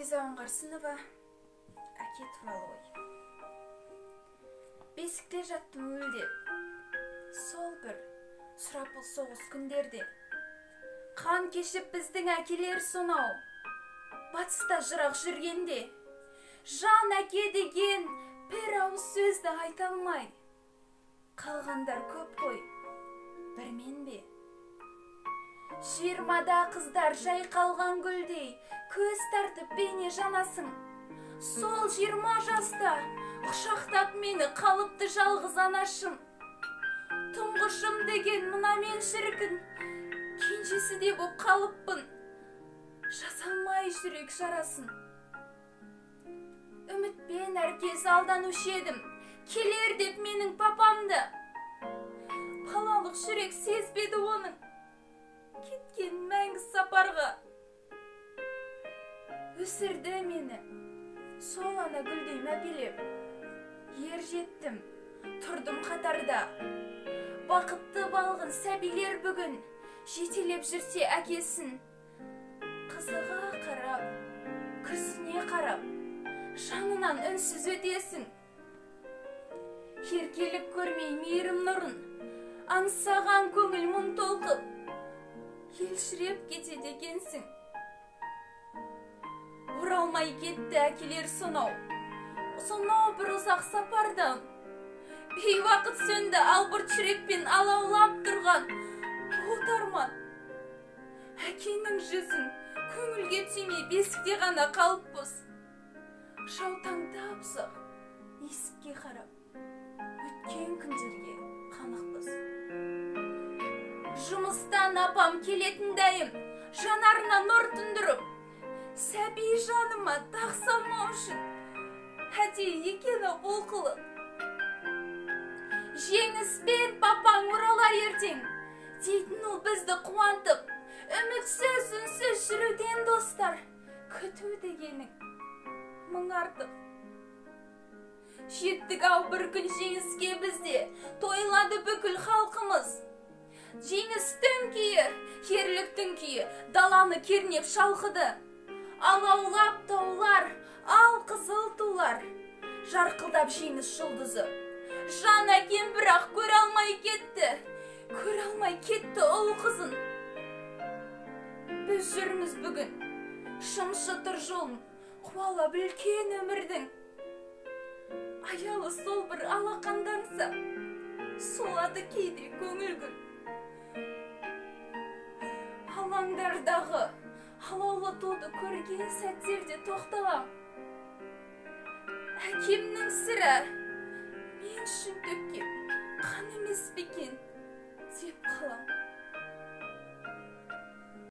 Луиза Оңғарсынова, әке туралы ой. Бесікте жаттым өлдеп, сол бір сұрапыл соғыс күндерде. Қан кешіп біздің әкелер сонау, батыста жырақ жүргенде. Жан әке деген бір ауыз сөзді айта алмай, қалғандар көп қой, бір мен бе? 20-да қыздар жай қалған гүлдей, көз тартып бейне жанасың. Сол 20 жаста құшақтап мені қалыпты жалғыз анашым. Тұңғышым деген мына мен шіркін, кенжесі де боп қалыппын, жасалмай жүрек жарасын. Үмітпен әркез алданушы едім, келер деп менің папамды. Балалық жүрек сезбеді оның, кеткен мәңгі сапарға. Өсірді мені, сол ана гүлдей мәпелеп. Ер жеттім, тұрдым қатарда. Бақытты балғын сәбилер бүгін жетелеп жүрсе әкесін. Қызыға қарап, күрсіне қарап, жанынан үнсіз өтесің. Еркелік көрмей мейірім нұрын, аңсаған көңіл мұң толқып, елшіреп кетеді екенсің. Оралмай кетті әкелер сонау бір ұзақ сапардан. Бейуақыт сөнді албырт жүрекпен алаулап тұрған от арман. Әкенің жүзін көңілге тимей бесікте ғана қалыппыз. Жаутаңдап ұзақ есікке қарап, өткен күндерге қанықпыз. Жұмыстан апам келетін дайым, жанарына нұр тұндырып, сәби жаныма тақсалмау үшін әдейі екені бұл қылық. Жеңіспен папаң оралар ертең, дейтін ол бізді қуантып, үмітсіз үнсіз жүруден достар, күту дегенің мың артық. Жеттік ау бір күн жеңіске бізде, тойлады бүкіл халқымыз. Жеңістің күйі, ерліктің күйі, даланы кернеп шалқыды. Алаулап таулар, ал қызыл тулар, жарқылдап жеңіс жұлдызы. Жан әкем бірақ көре алмай кетті ұл қызын. Біз жүрміз бүгін, шым-шытыр жолын, қуалап үлкен өмірдің. Аялы сол бір алақанданса, солады кейде көңіл күн. Алаңдардағы алаулы туды көрген сәттерде тоқталам. Әкемнің сірә мен үшін төккен қан емес пе екен деп қалам.